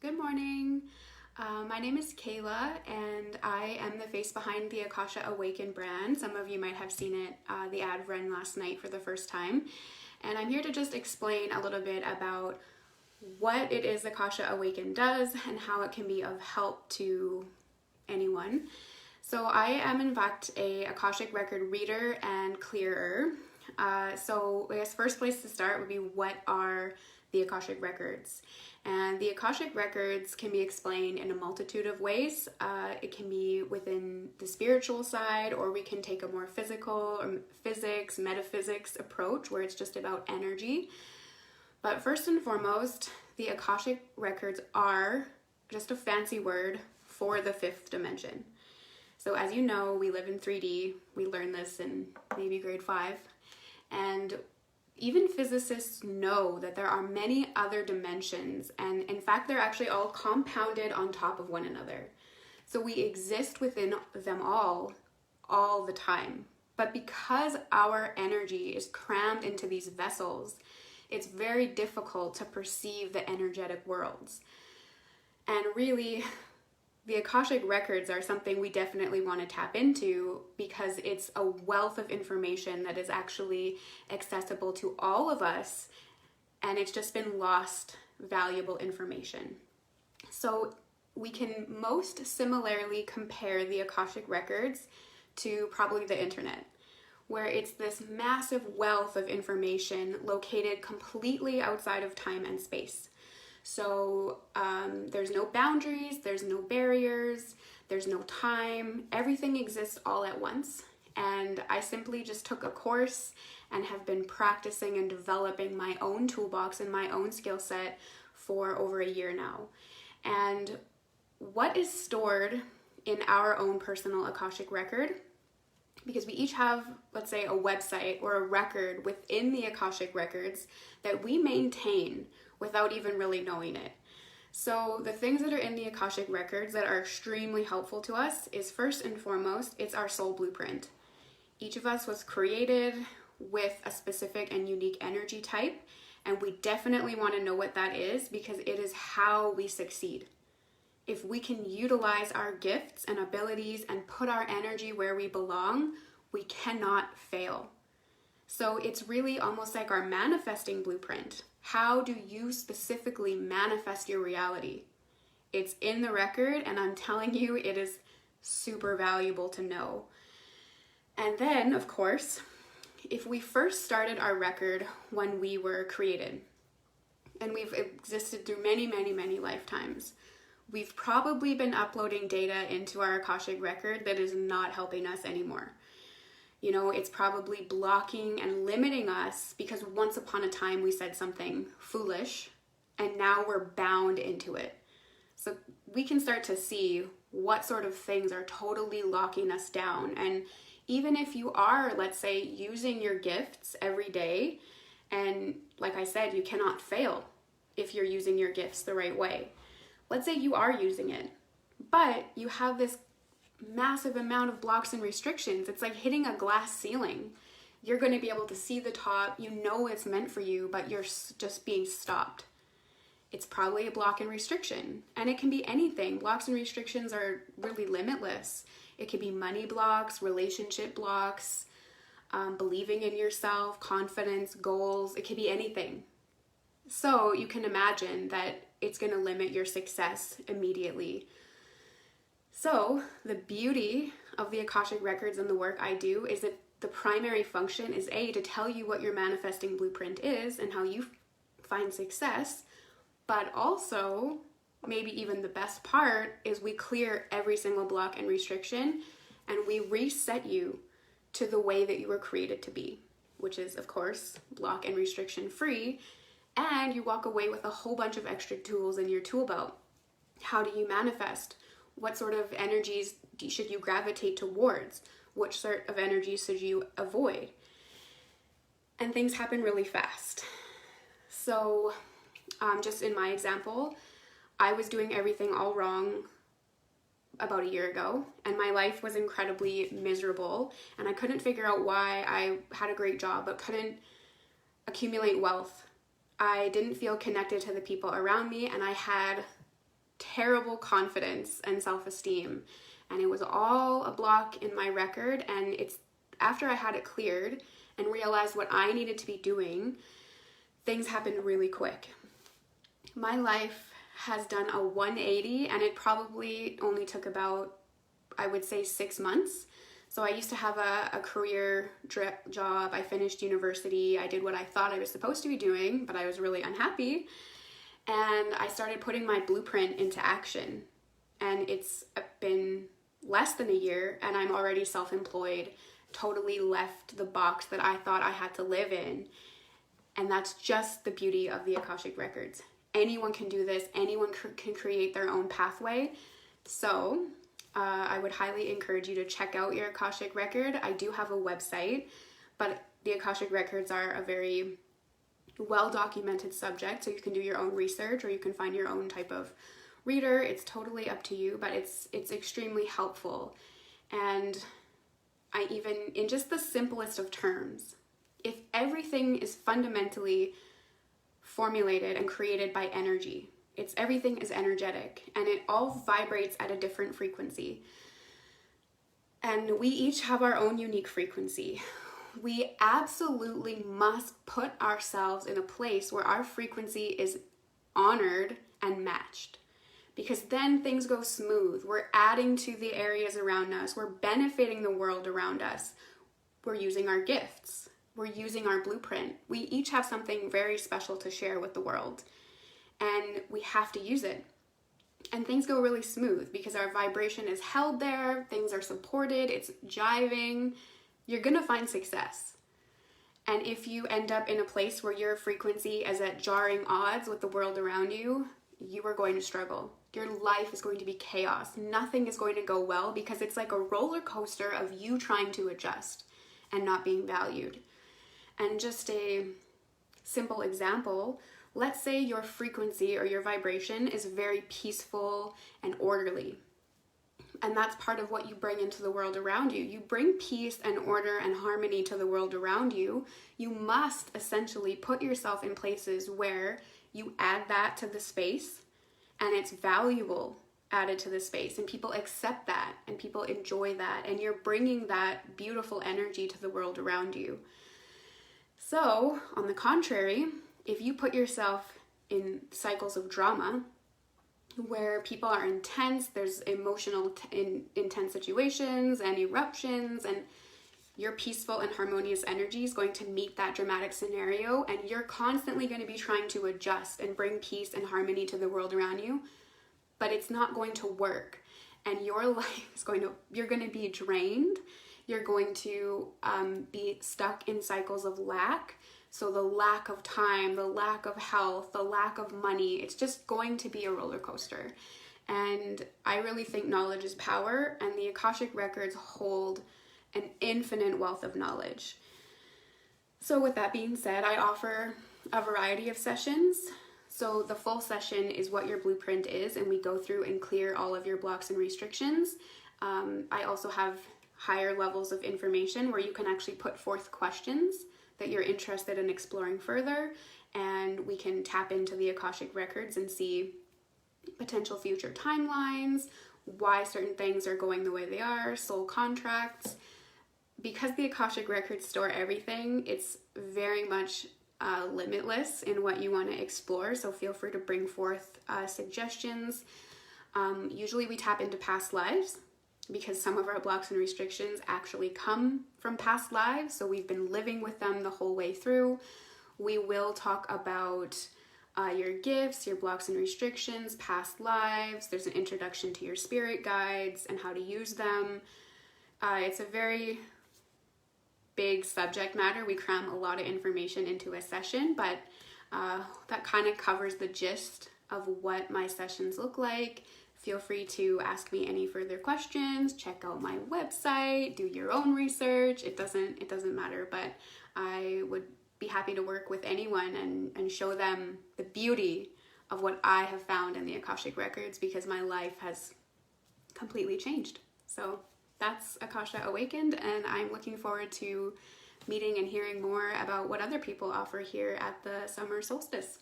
Good morning. My name is Kayla, and I am the face behind the Akasha Awaken brand. Some of you might have seen it, the ad run last night for the first time. And I'm here to just explain a little bit about what it is Akasha Awaken does and how it can be of help to anyone. So I am in fact a Akashic record reader and clearer. So I guess first place to start would be, what are the Akashic records? And the Akashic records can be explained in a multitude of ways. It can be within the spiritual side, or we can take a more physical or physics, metaphysics approach where it's just about energy. But first and foremost, the Akashic records are just a fancy word for the fifth dimension. So as you know, we live in 3D. We learned this in maybe grade 5. And even physicists know that there are many other dimensions, and in fact, they're actually all compounded on top of one another. So we exist within them all the time. But because our energy is crammed into these vessels, it's very difficult to perceive the energetic worlds. And really, the Akashic records are something we definitely want to tap into, because it's a wealth of information that is actually accessible to all of us, and it's just been lost valuable information. So we can most similarly compare the Akashic records to probably the internet, where it's this massive wealth of information located completely outside of time and space. So there's no boundaries, there's no barriers, there's no time. Everything exists all at once. And I simply just took a course and have been practicing and developing my own toolbox and my own skill set for over a year now. And what is stored in our own personal Akashic record, because we each have, let's say, a website or a record within the Akashic records that we maintain without even really knowing it. So the things that are in the Akashic records that are extremely helpful to us is, first and foremost, it's our soul blueprint. Each of us was created with a specific and unique energy type, and we definitely want to know what that is, because it is how we succeed. If we can utilize our gifts and abilities and put our energy where we belong, we cannot fail. So it's really almost like our manifesting blueprint. How do you specifically manifest your reality? It's in the record, and I'm telling you, it is super valuable to know. And then, of course, if we first started our record when we were created, and we've existed through many, many, many lifetimes, we've probably been uploading data into our Akashic record that is not helping us anymore. You know, it's probably blocking and limiting us because once upon a time we said something foolish, and now we're bound into it. So we can start to see what sort of things are totally locking us down. And even if you are, let's say, using your gifts every day, and like I said, you cannot fail if you're using your gifts the right way. Let's say you are using it, but you have this massive amount of blocks and restrictions. It's like hitting a glass ceiling. You're going to be able to see the top, you know it's meant for you, but you're just being stopped. It's probably a block and restriction, and it can be anything. Blocks and restrictions are really limitless. It could be money blocks, relationship blocks, believing in yourself, confidence, goals. It could be anything. So you can imagine that it's going to limit your success immediately. So the beauty of the Akashic records and the work I do is that the primary function is to tell you what your manifesting blueprint is and how you find success, but also, maybe even the best part, is we clear every single block and restriction, and we reset you to the way that you were created to be, which is, of course, block and restriction free, and you walk away with a whole bunch of extra tools in your tool belt. How do you manifest? What sort of energies should you gravitate towards? Which sort of energies should you avoid? And things happen really fast. So just in my example, I was doing everything all wrong about a year ago, and my life was incredibly miserable, and I couldn't figure out why. I had a great job but couldn't accumulate wealth. I didn't feel connected to the people around me, and I had terrible confidence and self-esteem. And it was all a block in my record. And it's after I had it cleared and realized what I needed to be doing, things happened really quick. My life has done a 180, and it probably only took about, I would say, 6 months. So I used to have a career job. I finished university. I did what I thought I was supposed to be doing, but I was really unhappy. And I started putting my blueprint into action. And it's been less than a year, and I'm already self-employed, totally left the box that I thought I had to live in. And that's just the beauty of the Akashic Records. Anyone can do this. Anyone can create their own pathway. So I would highly encourage you to check out your Akashic Record. I do have a website, but the Akashic Records are a very well-documented subject, so you can do your own research, or you can find your own type of reader. It's totally up to you, but it's extremely helpful. And I even, in just the simplest of terms, if everything is fundamentally formulated and created by energy, everything is energetic, and it all vibrates at a different frequency. And we each have our own unique frequency. We absolutely must put ourselves in a place where our frequency is honored and matched, because then things go smooth. We're adding to the areas around us. We're benefiting the world around us. We're using our gifts. We're using our blueprint. We each have something very special to share with the world, and we have to use it. And things go really smooth because our vibration is held there. Things are supported. It's jiving. You're going to find success. And if you end up in a place where your frequency is at jarring odds with the world around you, you are going to struggle. Your life is going to be chaos. Nothing is going to go well, because it's like a roller coaster of you trying to adjust and not being valued. And just a simple example, let's say your frequency or your vibration is very peaceful and orderly. And that's part of what you bring into the world around you. You bring peace and order and harmony to the world around you. You must essentially put yourself in places where you add that to the space, and it's valuable added to the space, and people accept that and people enjoy that, and you're bringing that beautiful energy to the world around you. So, on the contrary, if you put yourself in cycles of drama where people are intense, there's emotional intense situations and eruptions, and your peaceful and harmonious energy is going to meet that dramatic scenario, and you're constantly going to be trying to adjust and bring peace and harmony to the world around you, but it's not going to work, and your life is you're going to be drained. You're going to be stuck in cycles of lack. So the lack of time, the lack of health, the lack of money, it's just going to be a roller coaster. And I really think knowledge is power, and the Akashic Records hold an infinite wealth of knowledge. So with that being said, I offer a variety of sessions. So the full session is what your blueprint is, and we go through and clear all of your blocks and restrictions. I also have higher levels of information where you can actually put forth questions that you're interested in exploring further, and we can tap into the Akashic Records and see potential future timelines, why certain things are going the way they are, soul contracts. Because the Akashic Records store everything, it's very much limitless in what you want to explore, so feel free to bring forth suggestions. Usually we tap into past lives, because some of our blocks and restrictions actually come from past lives, so we've been living with them the whole way through. We will talk about your gifts, your blocks and restrictions, past lives. There's an introduction to your spirit guides and how to use them. It's a very big subject matter. We cram a lot of information into a session, but that kind of covers the gist of what my sessions look like. Feel free to ask me any further questions, check out my website, do your own research. It doesn't matter, but I would be happy to work with anyone and show them the beauty of what I have found in the Akashic Records, because my life has completely changed. So that's Akasha Awakened, and I'm looking forward to meeting and hearing more about what other people offer here at the summer solstice.